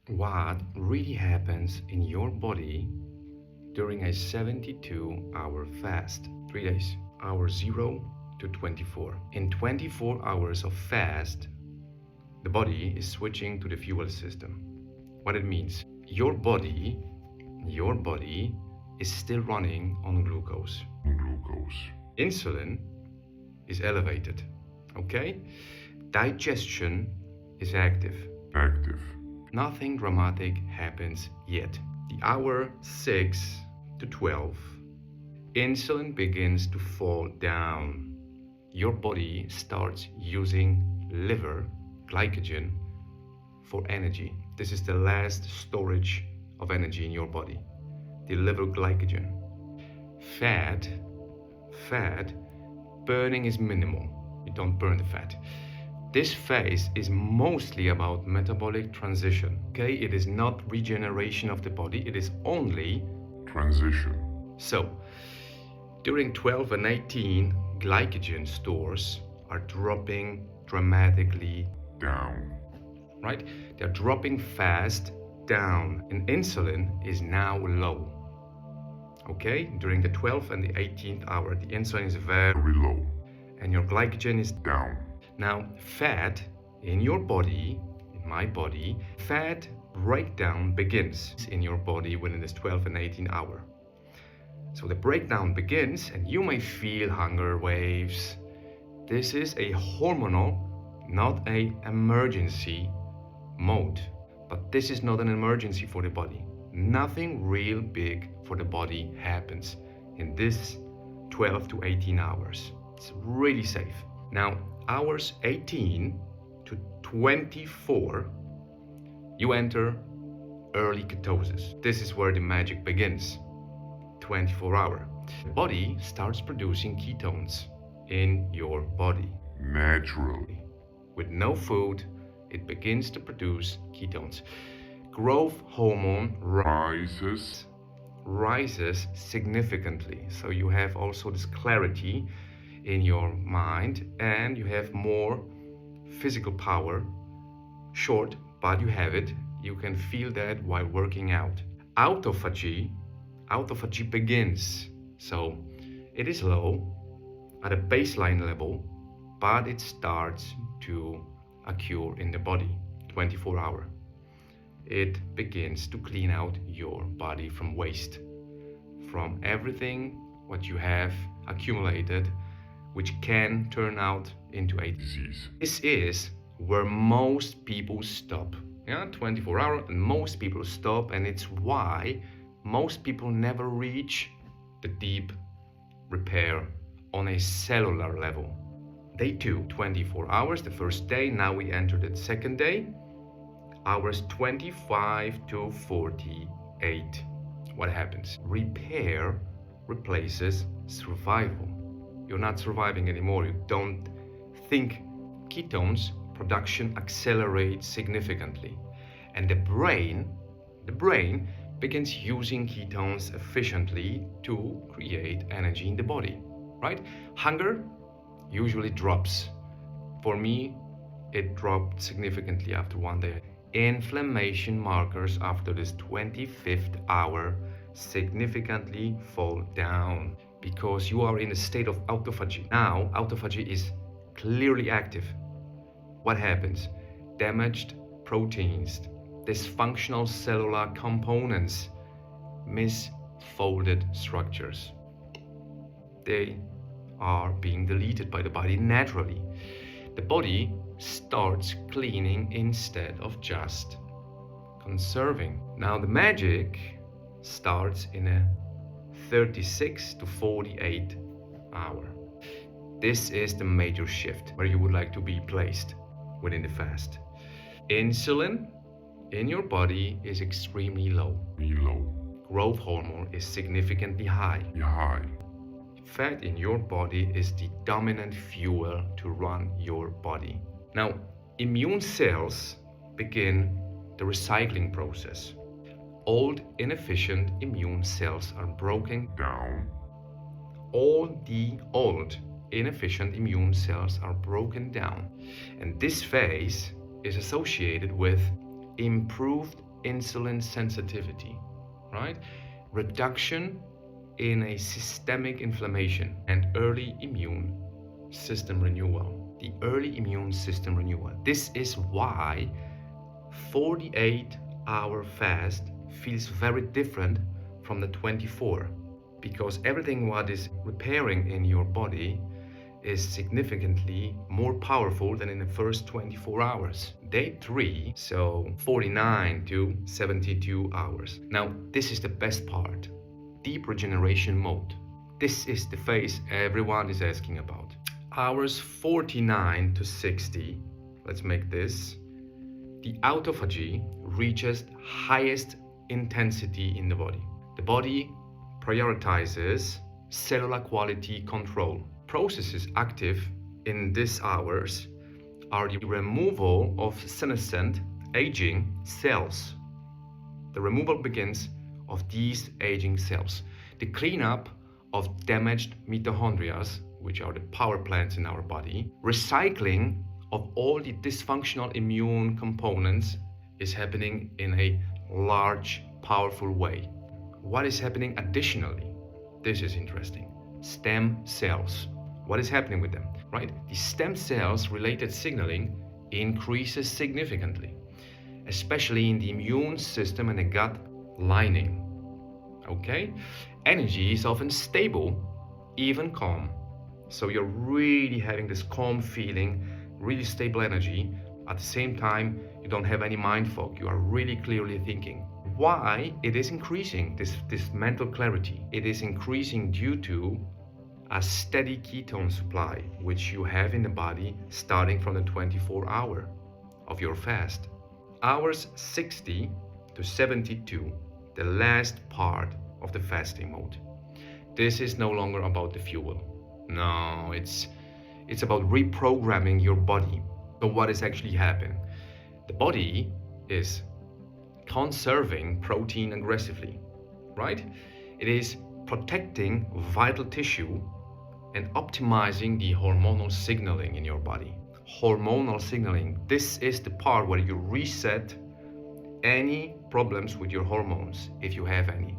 what really happens in your body during a 72-hour fast. 3 days, hour 0 to 24. In 24 hours of fast, the body is switching to the fuel system. What it means, your body is still running on glucose. Insulin is elevated, okay? Digestion is active. Nothing dramatic happens yet. The hour 6 to 12, insulin begins to fall down. Your body starts using liver glycogen for energy. This is the last storage of energy in your body, the liver glycogen. Fat, burning is minimal. You don't burn the fat. This phase is mostly about metabolic transition. Okay, it is not regeneration of the body, it is only transition. So, during 12 and 18, glycogen stores are dropping dramatically Down. right? They're dropping fast down, and insulin is now low. Okay, during the 12th and the 18th hour, the insulin is very low. and your glycogen is Down. Now, fat in your body, in my body, fat breakdown begins in your body within this 12 and 18 hour. So the breakdown begins, and you may feel hunger waves. This is a hormonal, not an emergency mode. But this is not an emergency for the body. Nothing real big for the body happens in this 12 to 18 hours. It's really safe. Now, hours 18 to 24, you enter early ketosis. This is where the magic begins. 24 hour. The body starts producing ketones in your body. Naturally. With no food, it begins to produce ketones. Growth hormone rises significantly. So you have also this clarity in your mind, and you have more physical power. Short, but you have it. You can feel that while working out. Autophagy begins. So it is low at a baseline level, but it starts to occur in the body 24 hour. It begins to clean out your body from waste, from everything what you have accumulated, which can turn out into a disease. This is where most people stop. 24 hours, and most people stop, and it's why most people never reach the deep repair on a cellular level. Day 2, 24 hours, the first day. Now we enter the second day, hours 25 to 48. What happens? Repair replaces survival. You're not surviving anymore. You don't think. Ketones production accelerates significantly, and the brain begins using ketones efficiently to create energy in the body, right? Hunger usually drops. For me, it dropped significantly after one day. Inflammation markers after this 25th hour significantly fall down because you are in a state of autophagy. Now, autophagy is clearly active. What happens? Damaged proteins, dysfunctional cellular components, misfolded structures. They are being deleted by the body naturally. The body starts cleaning instead of just conserving. Now the magic starts in a 36 to 48 hour. This is the major shift where you would like to be placed within the fast. Insulin in your body is extremely low. Growth hormone is significantly high. Fat in your body is the dominant fuel to run your body. Now, immune cells begin the recycling process. Old, inefficient immune cells are broken down. All the old, inefficient immune cells are broken down. And this phase is associated with improved insulin sensitivity, right? Reduction in a systemic inflammation and early immune system renewal. The early immune system renewal. This is why 48-hour fast feels very different from the 24, because everything what is repairing in your body is significantly more powerful than in the first 24 hours. Day 3, so 49 to 72 hours. Now, this is the best part. Deep regeneration mode. This is the phase everyone is asking about. Hours 49 to 60, let's make this, the autophagy reaches highest intensity in the body. The body prioritizes cellular quality control. Processes active in these hours are the removal of senescent aging cells. The removal begins of these aging cells. The cleanup of damaged mitochondria, which are the power plants in our body. Recycling of all the dysfunctional immune components is happening in a large, powerful way. What is happening additionally? This is interesting. Stem cells. What is happening with them, right? The stem cells related signaling increases significantly, especially in the immune system and the gut lining. Okay? Energy is often stable, even calm. So you're really having this calm feeling, really stable energy. At the same time, you don't have any mind fog. You are really clearly thinking. Why it is increasing, this mental clarity? It is increasing due to a steady ketone supply, which you have in the body starting from the 24-hour of your fast. Hours 60 to 72, the last part of the fasting mode. This is no longer about the fuel. No, it's about reprogramming your body. So what is actually happening? The body is conserving protein aggressively, right? It is protecting vital tissue and optimizing the hormonal signaling in your body. Hormonal signaling, this is the part where you reset any problems with your hormones, if you have any.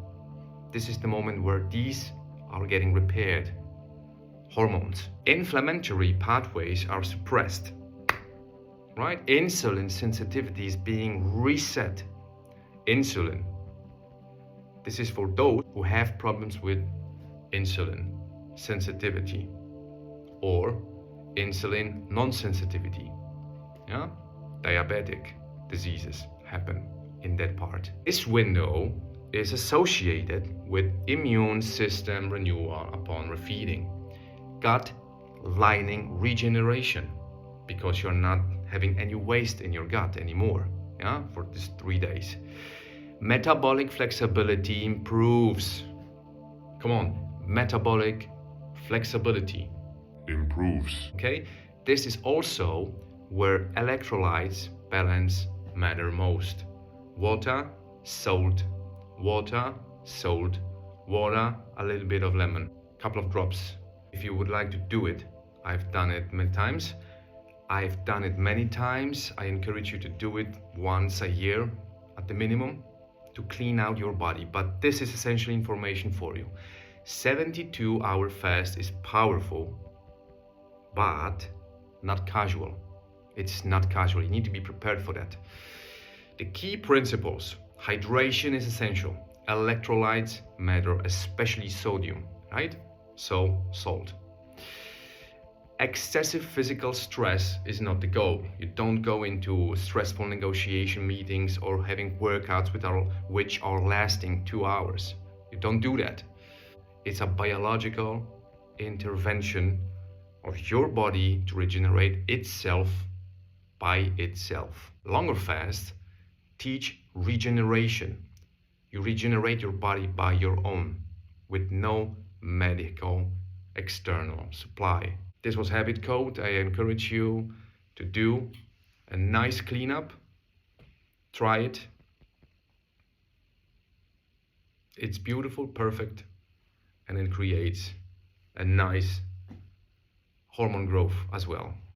This is the moment where these are getting repaired. Hormones. Inflammatory pathways are suppressed, right? Insulin sensitivity is being reset. Insulin. This is for those who have problems with insulin sensitivity or insulin non-sensitivity. Yeah? Diabetic diseases happen in that part. This window is associated with immune system renewal upon refeeding, gut lining regeneration, because you're not having any waste in your gut anymore, yeah, for these 3 days. Metabolic flexibility improves. Come on, metabolic flexibility improves. Okay, this is also where electrolytes balance matter most. Water, salt, water, salt, water, a little bit of lemon, couple of drops. If you would like to do it, I've done it many times. I encourage you to do it once a year at the minimum to clean out your body. But this is essential information for you. 72-hour fast is powerful, but not casual. It's not casual. You need to be prepared for that. The key principles: hydration is essential. Electrolytes matter, especially sodium, right? So, salt. Excessive physical stress is not the goal. You don't go into stressful negotiation meetings or having workouts which are lasting 2 hours. You don't do that. It's a biological intervention of your body to regenerate itself by itself. Longer fasts teach regeneration. You regenerate your body by your own, with no medical external supply. This was Habit Code. I encourage you to do a nice cleanup. Try it. It's beautiful, perfect, and it creates a nice hormone growth as well.